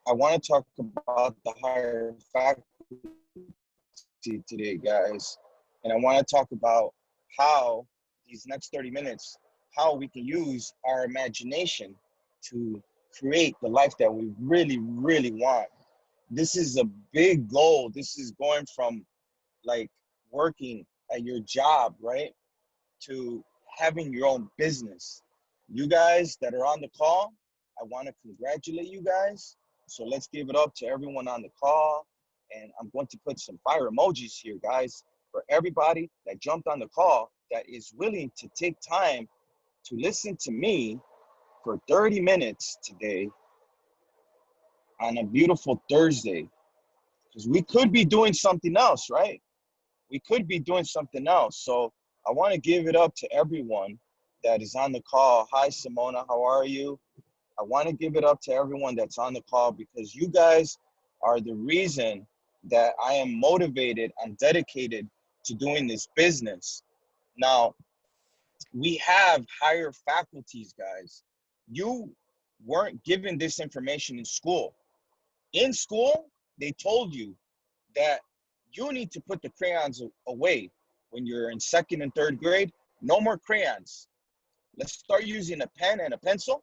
I want to talk about the higher faculty today, guys. And I want to talk about how these next 30 minutes, how we can use our imagination to create the life that we really, really want. This is a big goal. This is going from like working at your job, right, to having your own business. You guys that are on the call, I want to congratulate you guys. So let's give it up to everyone on the call. And I'm going to put some fire emojis here, guys, for everybody that jumped on the call that is willing to take time to listen to me for 30 minutes today on a beautiful Thursday. Because we could be doing something else, right? We could be doing something else. So I want to give it up to everyone that is on the call. Hi, Simona, how are you? I want to give it up to everyone that's on the call because you guys are the reason that I am motivated and dedicated to doing this business. Now, we have higher faculties, guys. You weren't given this information in school. In school, they told you that you need to put the crayons away when you're in second and third grade. No more crayons. Let's start using a pen and a pencil,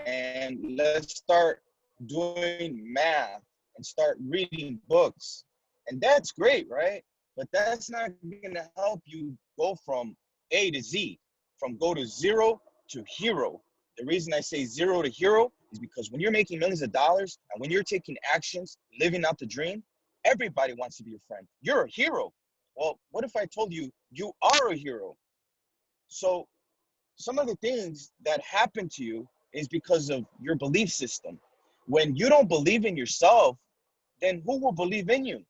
and let's start doing math and start reading books. And that's great, right? But that's not going to help you go from A to Z, from go to zero to hero. The reason I say zero to hero is because when you're making millions of dollars and when you're taking actions, living out the dream, everybody wants to be your friend. You're a hero. Well, what if I told you you are a hero? So some of the things that happen to you is because of your belief system. When you don't believe in yourself, then who will believe in you?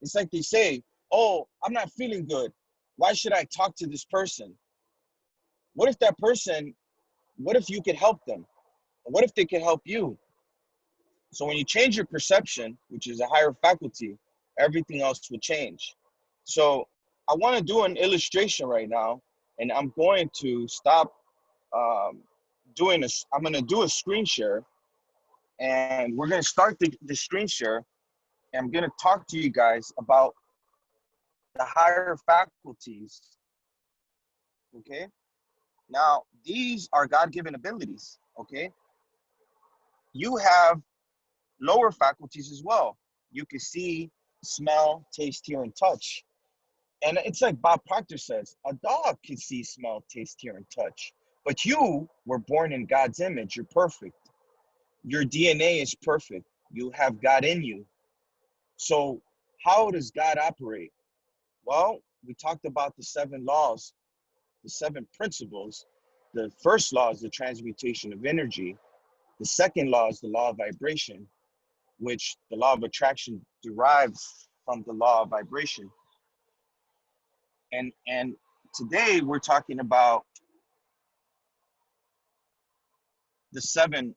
It's like they say, oh, I'm not feeling good. Why should I talk to this person? What if that person, what if you could help them? What if they could help you? So when you change your perception, which is a higher faculty, everything else will change. So I want to do an illustration right now, and I'm going to stop I'm going to do a screen share, and we're going to start the screen share. And I'm going to talk to you guys about the higher faculties. Okay. Now, these are God-given abilities. Okay. You have lower faculties as well. You can see, smell, taste, hear, and touch. And it's like Bob Proctor says, a dog can see, smell, taste, hear, and touch. But you were born in God's image. You're perfect. Your DNA is perfect. You have God in you. So how does God operate? Well, we talked about the 7 laws, the 7 principles. The first law is the transmutation of energy. The second law is the law of vibration, which the law of attraction derives from the law of vibration. And today we're talking about the 7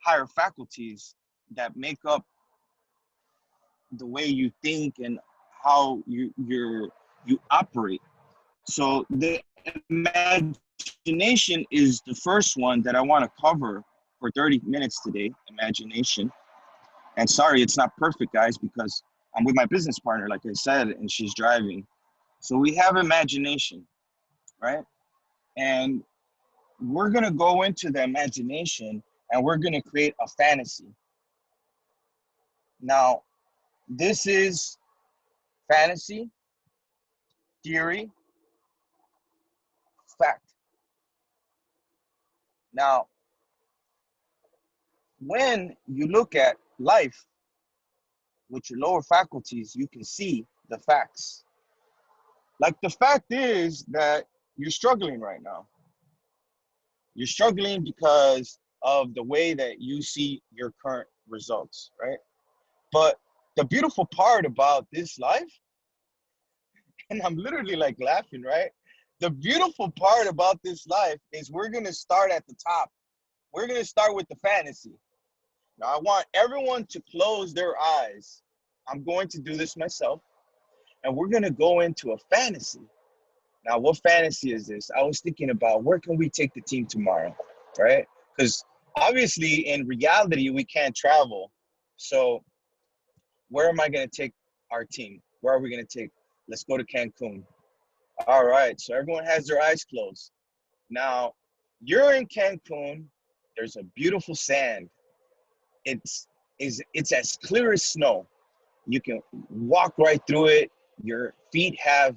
higher faculties that make up the way you think and how you operate. So the imagination is the first one that I want to cover for 30 minutes today. Imagination. And sorry, it's not perfect, guys, because I'm with my business partner, like I said, and she's driving. So we have imagination, right? And we're going to go into the imagination and we're going to create a fantasy. Now, this is fantasy, theory, fact. Now, when you look at life with your lower faculties, you can see the facts. Like the fact is that you're struggling right now. You're struggling because of the way that you see your current results, right? But the beautiful part about this life, and I'm literally like laughing, right? The beautiful part about this life is we're going to start at the top. We're going to start with the fantasy. Now, I want everyone to close their eyes. I'm going to do this myself, and we're going to go into a fantasy. Now, what fantasy is this? I was thinking about where can we take the team tomorrow, right? Because Obviously, in reality, we can't travel. So where am I going to take our team? Where are we going to take? Let's go to Cancun. All right. So everyone has their eyes closed. Now, you're in Cancun. There's a beautiful sand. It's it's as clear as snow. You can walk right through it. Your feet have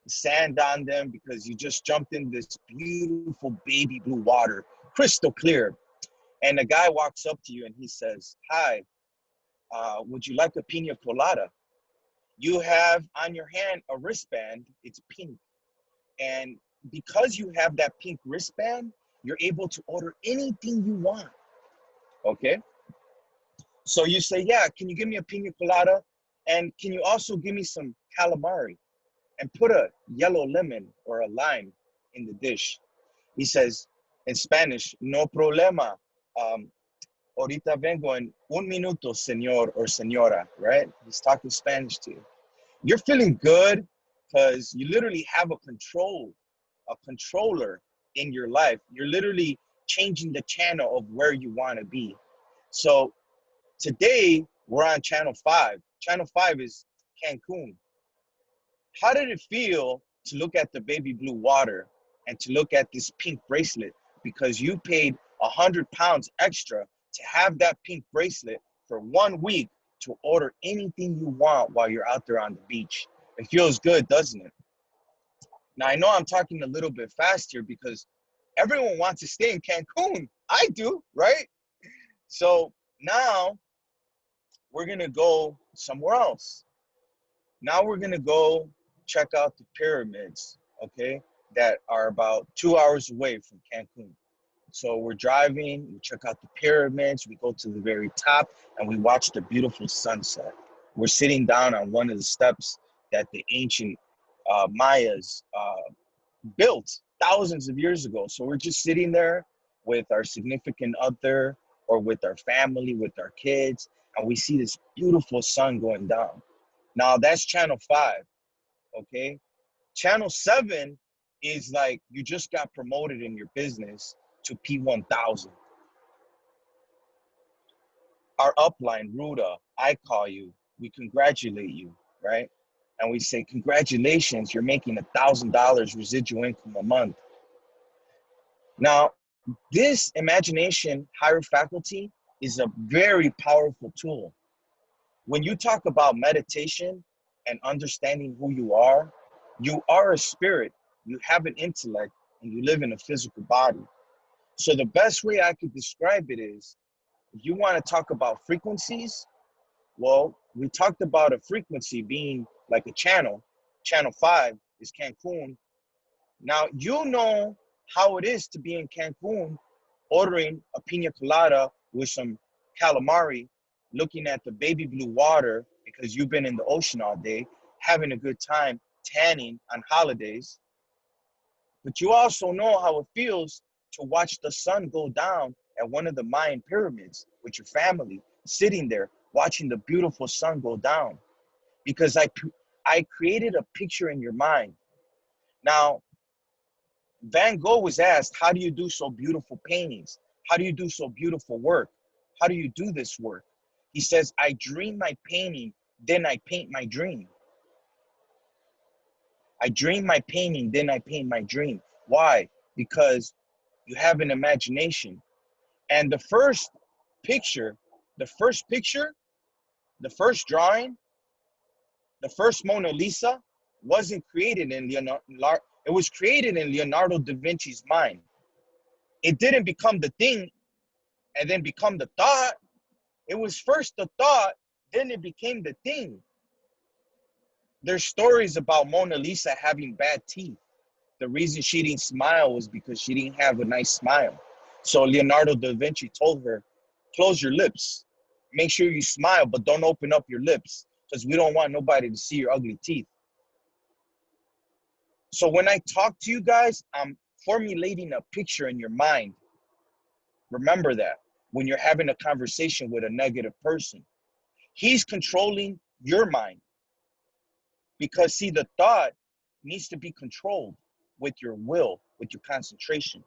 sand on them because you just jumped in this beautiful baby blue water, crystal clear. And the guy walks up to you and he says, "Hi, would you like a pina colada?" You have on your hand a wristband. It's pink. And because you have that pink wristband, you're able to order anything you want. Okay. So you say, "Yeah, can you give me a pina colada? And can you also give me some calamari and put a yellow lemon or a lime in the dish?" He says in Spanish, "No problema. Um, Ahorita vengo en un minuto, señor or señora," right? He's talking Spanish to you. You're feeling good because you literally have a controller in your life. You're literally changing the channel of where you want to be. So today we're on channel 5. Channel 5 is Cancun. How did it feel to look at the baby blue water and to look at this pink bracelet because you paid 100 pounds extra to have that pink bracelet for 1 week to order anything you want while you're out there on the beach? It feels good, doesn't it? Now, I know I'm talking a little bit fast here because everyone wants to stay in Cancun. I do, right? So now we're going to go somewhere else. Now we're going to go check out the pyramids, okay, that are about 2 hours away from Cancun. So we're driving, we check out the pyramids, we go to the very top, and we watch the beautiful sunset. We're sitting down on one of the steps that the ancient Mayas built thousands of years ago. So we're just sitting there with our significant other or with our family, with our kids, and we see this beautiful sun going down. Now that's channel 5, okay? Channel 7 is like you just got promoted in your business to P1000. Our upline, Ruda, I call you, we congratulate you, right? And we say, "Congratulations, you're making $1,000 residual income a month." Now, this imagination higher faculty is a very powerful tool. When you talk about meditation and understanding who you are a spirit, you have an intellect, and you live in a physical body. So the best way I could describe it is, if you want to talk about frequencies, well, we talked about a frequency being like a channel. Channel 5 is Cancun. Now, you know how it is to be in Cancun, ordering a pina colada with some calamari, looking at the baby blue water because you've been in the ocean all day, having a good time, tanning on holidays. But you also know how it feels to watch the sun go down at one of the Mayan pyramids with your family, sitting there watching the beautiful sun go down. Because I created a picture in your mind. Now, Van Gogh was asked, "How do you do so beautiful paintings? How do you do so beautiful work? How do you do this work?" He says, "I dream my painting, then I paint my dream. I dream my painting, then I paint my dream." Why? Because you have an imagination. And picture, the first picture, the first drawing, the first Mona Lisa wasn't created in Leonardo. It was created in Leonardo da Vinci's mind. It didn't become the thing and then become the thought. It was first the thought, then it became the thing. There's stories about Mona Lisa having bad teeth. The reason she didn't smile was because she didn't have a nice smile. So Leonardo da Vinci told her, "Close your lips. Make sure you smile, but don't open up your lips because we don't want nobody to see your ugly teeth." So when I talk to you guys, I'm formulating a picture in your mind. Remember that when you're having a conversation with a negative person, he's controlling your mind because, see, the thought needs to be controlled with your will, with your concentration.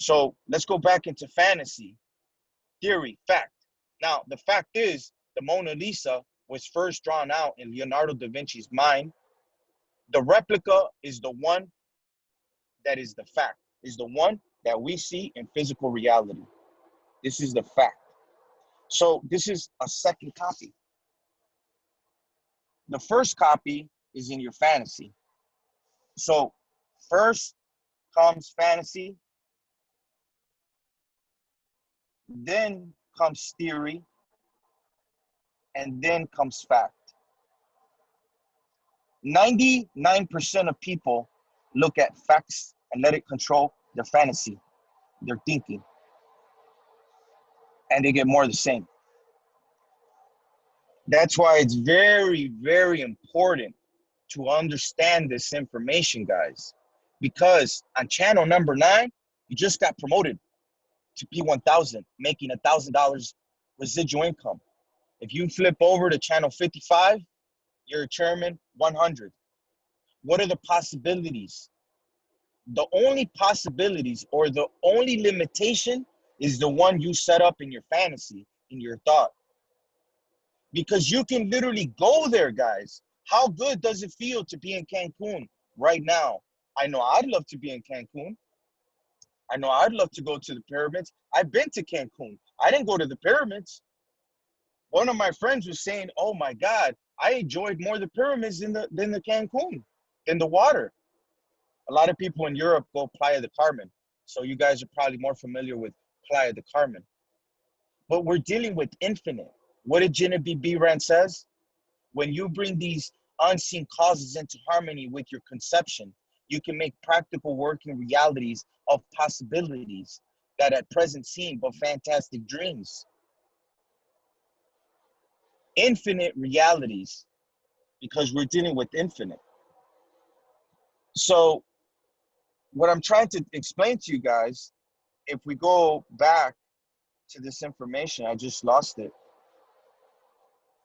So let's go back into fantasy, theory, fact. Now, the fact is the Mona Lisa was first drawn out in Leonardo da Vinci's mind. The replica is the one that is the fact, is the one that we see in physical reality. This is the fact. So this is a second copy. The first copy is in your fantasy. So first comes fantasy, then comes theory, and then comes fact. 99% of people look at facts and let it control their fantasy, their thinking, and they get more of the same. That's why it's very, very important to understand this information, guys, because on channel number 9, you just got promoted to P1000, making $1,000 residual income. If you flip over to channel 55, you're chairman 100. What are the possibilities? The only possibilities or the only limitation is the one you set up in your fantasy, in your thought. Because you can literally go there, guys. How good does it feel to be in Cancun right now? I know I'd love to be in Cancun. I know I'd love to go to the pyramids. I've been to Cancun. I didn't go to the pyramids. One of my friends was saying, oh my God, I enjoyed more the pyramids than the Cancun, than the water. A lot of people in Europe go Playa del Carmen. So you guys are probably more familiar with Playa del Carmen. But we're dealing with infinite. What did Genevieve B. Rand says? When you bring these unseen causes into harmony with your conception, you can make practical working realities of possibilities that at present seem but fantastic dreams. Infinite realities, because we're dealing with infinite. So what I'm trying to explain to you guys, if we go back to this information, I just lost it.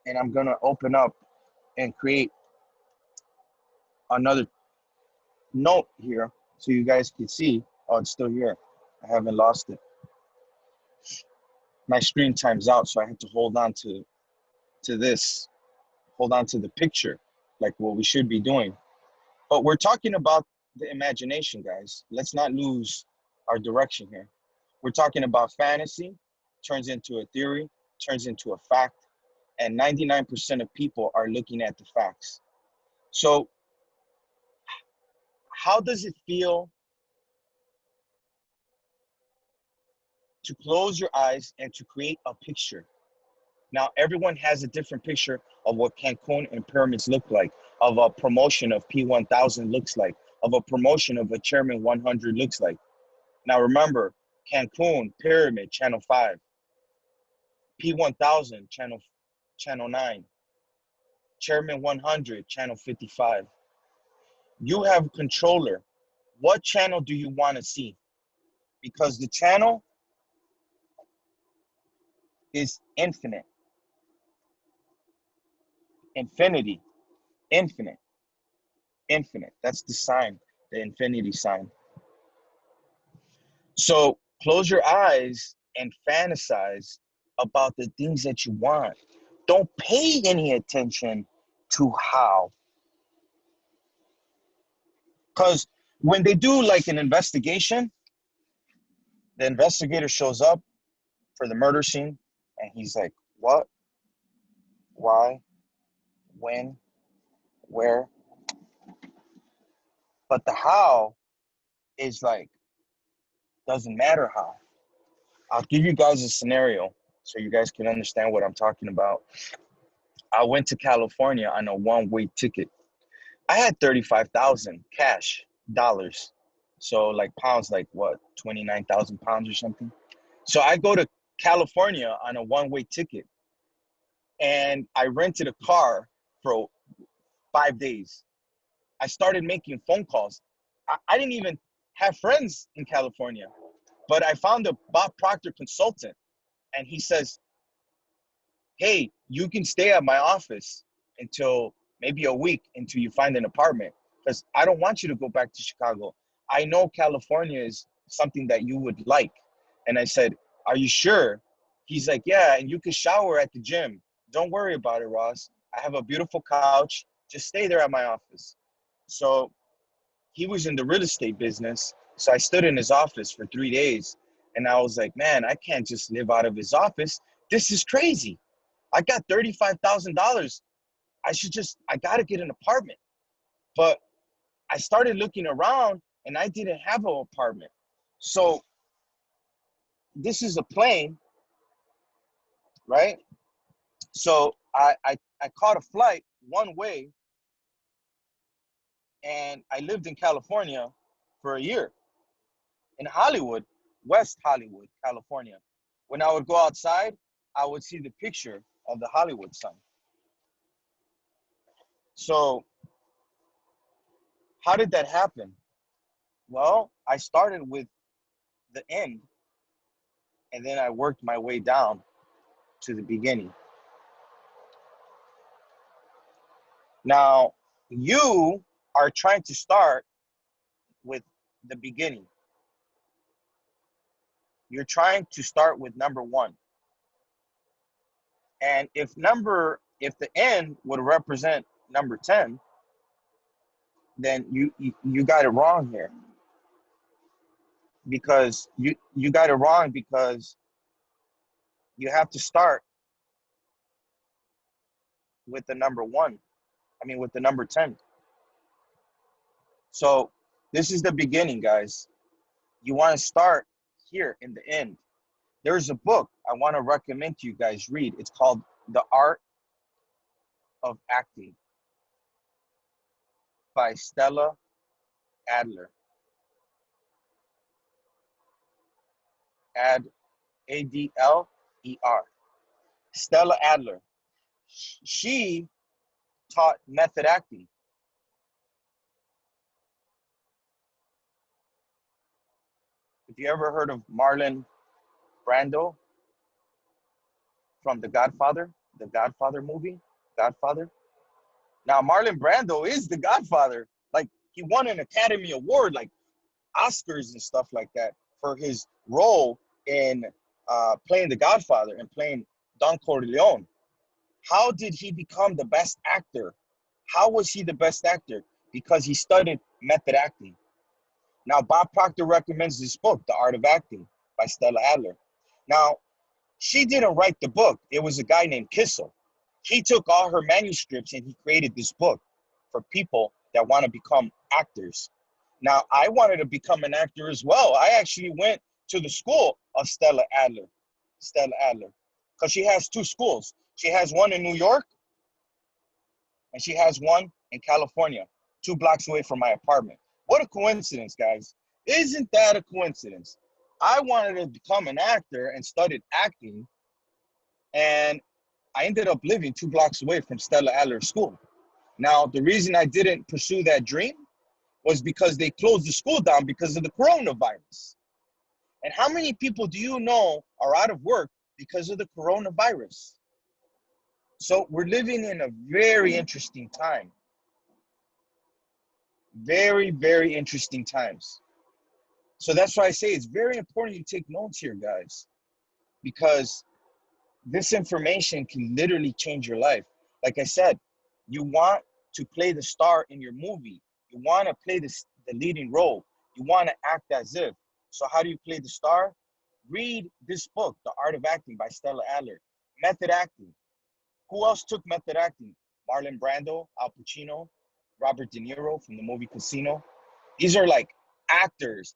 And I'm gonna open up and create another note here so you guys can see. Oh, it's still here. I haven't lost it. My screen times out, so I have to hold on to this, hold on to the picture, like what we should be doing. But we're talking about the imagination, guys. Let's not lose our direction here. We're talking about fantasy, turns into a theory, turns into a fact, and 99% of people are looking at the facts. So how does it feel to close your eyes and to create a picture? Now, everyone has a different picture of what Cancun and pyramids look like, of a promotion of P1000 looks like, of a promotion of a Chairman 100 looks like. Now, remember, Cancun, pyramid, channel 5. P1000, channel 9. Chairman 100, channel 55. You have controller. What channel do you want to see? Because the channel is infinite. Infinity, infinite, infinite. That's the sign, the infinity sign. So close your eyes and fantasize about the things that you want. Don't pay any attention to how. Because when they do like an investigation, the investigator shows up for the murder scene and he's like, what, why, when, where? But the how is like, doesn't matter how. I'll give you guys a scenario so you guys can understand what I'm talking about. I went to California on a one-way ticket. I had 35,000 cash dollars. So like pounds, like what, 29,000 pounds or something. So I go to California on a one-way ticket and I rented a car for 5 days. I started making phone calls. I didn't even have friends in California, but I found a Bob Proctor consultant and he says, hey, you can stay at my office until maybe a week until you find an apartment because I don't want you to go back to Chicago. I know California is something that you would like. And I said, are you sure? He's like, yeah, and you can shower at the gym. Don't worry about it, Ross. I have a beautiful couch. Just stay there at my office. So he was in the real estate business. So I stood in his office for 3 days. And I was like, man, I can't just live out of his office. This is crazy. I got $35,000. I got to get an apartment. But I started looking around and I didn't have an apartment. So this is a plane, right? So I caught a flight one way and I lived in California for a year in Hollywood, West Hollywood, California. When I would go outside, I would see the picture of the Hollywood sign. So how did that happen? Well, I started with the end and then I worked my way down to the beginning. Now, you are trying to start with the beginning. You're trying to start with number one. And if the end would represent number 10, then you got it wrong here. Because you got it wrong because you have to start with the number one. I mean with the number 10. So this is the beginning, guys. You want to start here in the end. There's a book I want to recommend to you guys read. It's called The Art of Acting by Stella Adler. Adler. Stella Adler. She taught method acting. If you ever heard of Marlon Brando from the Godfather movie, Godfather. Now Marlon Brando is the Godfather. Like he won an Academy Award, like Oscars and stuff like that, for his role in playing the Godfather and playing Don Corleone. How did he become the best actor? How was he the best actor? Because he studied method acting. Now, Bob Proctor recommends this book, The Art of Acting by Stella Adler. Now, she didn't write the book. It was a guy named Kissel. He took all her manuscripts and he created this book for people that want to become actors. Now, I wanted to become an actor as well. I actually went to the school of Stella Adler, because she has two schools. She has one in New York and she has one in California, 2 blocks away from my apartment. What a coincidence, guys. Isn't that a coincidence? I wanted to become an actor and studied acting, and I ended up living 2 blocks away from Stella Adler's school. Now, the reason I didn't pursue that dream was because they closed the school down because of the coronavirus. And how many people do you know are out of work because of the coronavirus? So we're living in a very interesting time. Very, very interesting times. So that's why I say it's very important you take notes here, guys, because this information can literally change your life. Like I said, you want to play the star in your movie. You want to play the leading role. You want to act as if. So how do you play the star? Read this book, The Art of Acting by Stella Adler. Method acting. Who else took method acting? Marlon Brando, Al Pacino, Robert De Niro from the movie Casino. These are like actors,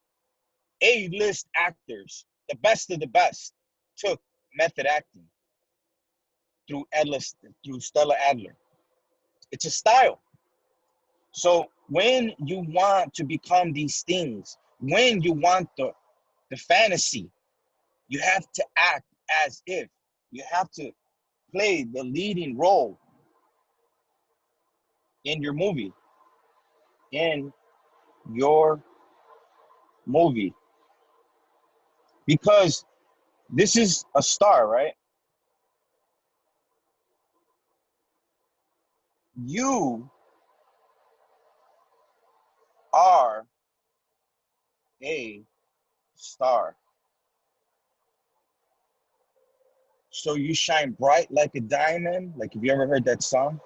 A-list actors, the best of the best, took method acting through Stella Adler. It's a style. So when you want to become these things, when you want the fantasy, you have to act as if. You have to play the leading role in your movie. In your movie. Because this is a star, right? You are a star. So you shine bright like a diamond. Like, have you ever heard that song?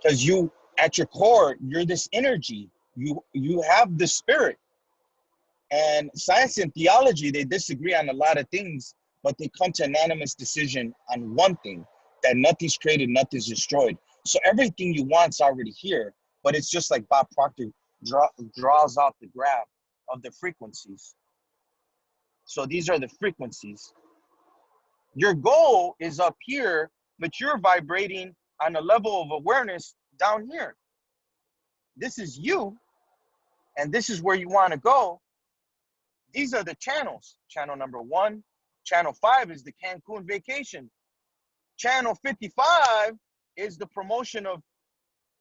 Because you, at your core, you're this energy. You have the spirit. And science and theology, they disagree on a lot of things, but they come to an unanimous decision on one thing, that nothing's created, nothing's destroyed. So everything you want's already here, but it's just like Bob Proctor draws out the graph of the frequencies. So these are the frequencies. Your goal is up here, but you're vibrating on a level of awareness down here. This is you, and this is where you want to go. These are the channels. Channel number 1, channel 5 is the Cancun vacation. Channel 55 is the promotion of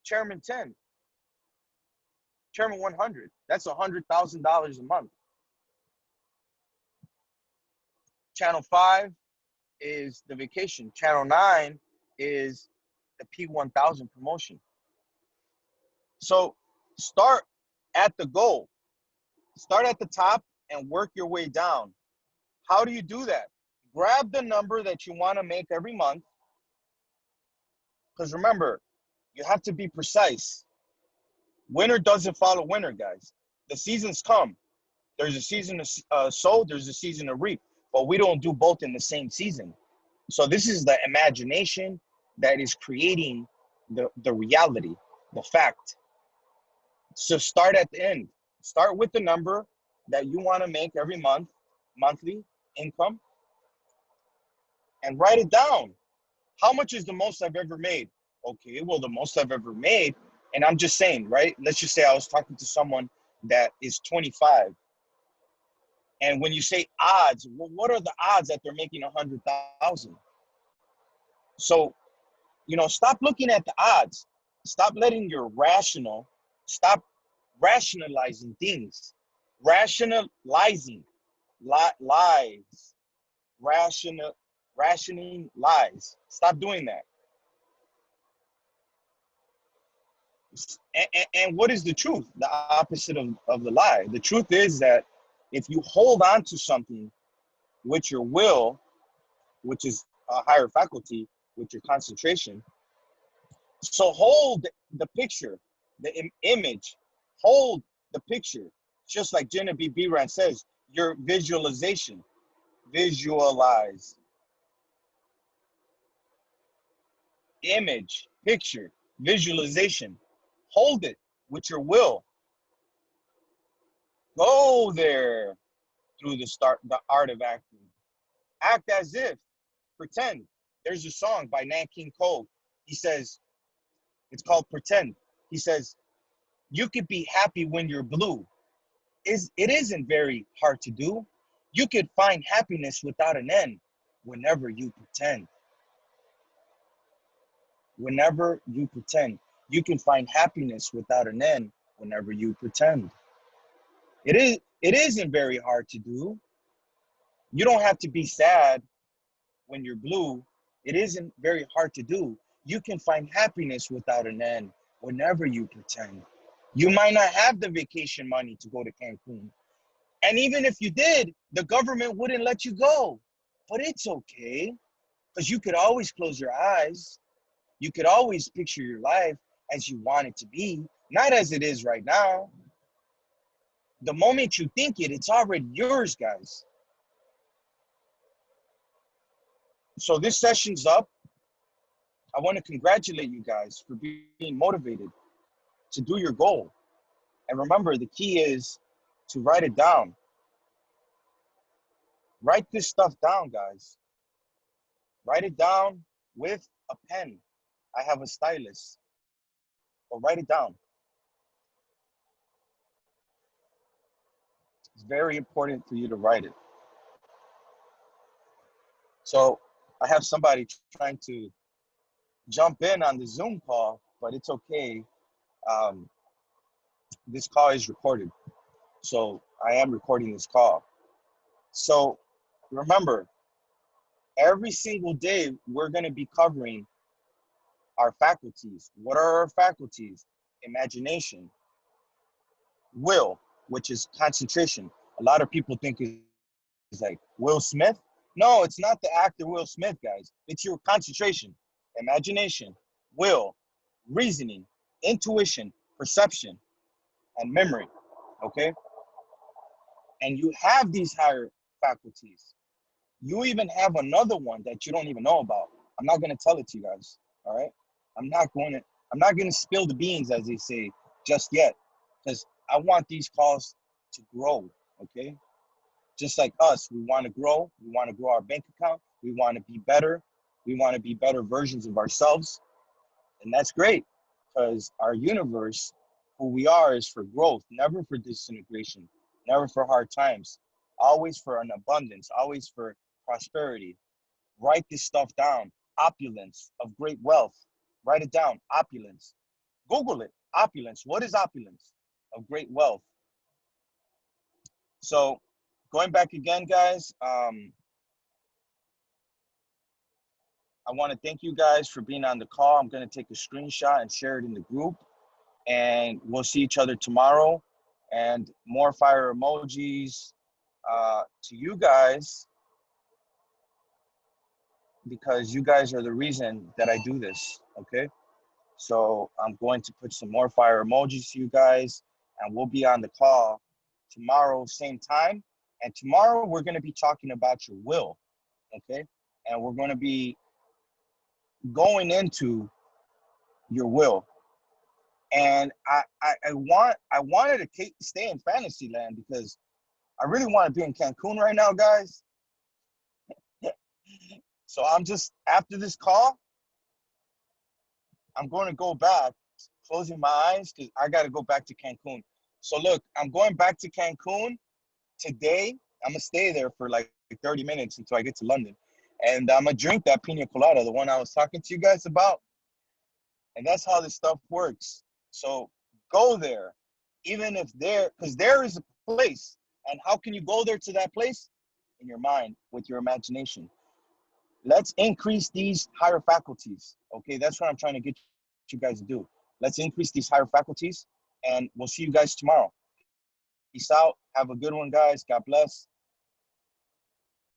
Chairman 10, Chairman 100. That's $100,000 a month. Channel 5 is the vacation. Channel 9 is the P1000 promotion. So start at the goal. Start at the top and work your way down. How do you do that? Grab the number that you want to make every month. Because remember, you have to be precise. Winter doesn't follow winter, guys. The seasons come. There's a season to sow, there's a season to reap. But we don't do both in the same season. So this is the imagination that is creating the reality, the fact. So start at the end. Start with the number that you want to make every month, monthly income, and write it down. How much is the most I've ever made? Okay, well, the most I've ever made, and I'm just saying, right? Let's just say I was talking to someone that is 25. And when you say odds, well, what are the odds that they're making 100,000? So, stop looking at the odds. Stop letting your stop rationalizing things. Rationalizing lies. Rationing lies. Stop doing that. And what is the truth? The opposite of the lie. The truth is that if you hold on to something with your will, which is a higher faculty, with your concentration, so hold the picture, the image, hold the picture. Just like Genevieve B. says, your visualization, visualize, image, picture, visualization, hold it with your will. Go there through the art of acting. Act as if, pretend. There's a song by Nat King Cole. He says, it's called Pretend. He says, you could be happy when you're blue. It isn't very hard to do. You could find happiness without an end whenever you pretend. Whenever you pretend. You can find happiness without an end whenever you pretend. It isn't very hard to do. You don't have to be sad when you're blue. It isn't very hard to do. You can find happiness without an end whenever you pretend. You might not have the vacation money to go to Cancun. And even if you did, the government wouldn't let you go. But it's okay, because you could always close your eyes. You could always picture your life as you want it to be, not as it is right now. The moment you think it, it's already yours, guys. So this session's up. I want to congratulate you guys for being motivated to do your goal. And remember, the key is to write it down. Write this stuff down, guys. Write it down with a pen. I have a stylus. But write it down. It's very important for you to write it. So I have somebody trying to jump in on the Zoom call, but it's okay. This call is recorded. So I am recording this call. So remember, every single day, we're going to be covering our faculties. What are our faculties? Imagination, will, which is concentration. A lot of people think like Will Smith. No, it's not the actor Will Smith, guys. It's your concentration, imagination, will, reasoning, intuition, perception, and memory. Okay? And you have these higher faculties. You even have another one that you don't even know about. I'm not gonna tell it to you guys. All right. I'm not gonna spill the beans, as they say, just yet. Because I want these calls to grow. Okay. Just like us, we want to grow. We want to grow our bank account. We want to be better. We want to be better versions of ourselves. And that's great because our universe, who we are, is for growth, never for disintegration, never for hard times, always for an abundance, always for prosperity. Write this stuff down. Opulence of great wealth. Write it down. Opulence. Google it. Opulence. What is opulence of great wealth? So going back again, guys, I want to thank you guys for being on the call. I'm going to take a screenshot and share it in the group. And we'll see each other tomorrow. And more fire emojis to you guys, because you guys are the reason that I do this, okay? So I'm going to put some more fire emojis to you guys, and we'll be on the call tomorrow, same time. And tomorrow we're going to be talking about your will, okay? And we're going to be going into your will. And I wanted to stay in fantasy land because I really want to be in Cancun right now, guys. So I'm just, after this call, I'm going to go back, closing my eyes, because I got to go back to Cancun. So look, I'm going back to Cancun today. I'm going to stay there for like 30 minutes until I get to London. And I'm going to drink that pina colada, the one I was talking to you guys about. And that's how this stuff works. So go there, even if because there is a place. And how can you go there to that place? In your mind, with your imagination. Let's increase these higher faculties. Okay, that's what I'm trying to get you guys to do. Let's increase these higher faculties, and we'll see you guys tomorrow. Peace out. Have a good one, guys. God bless.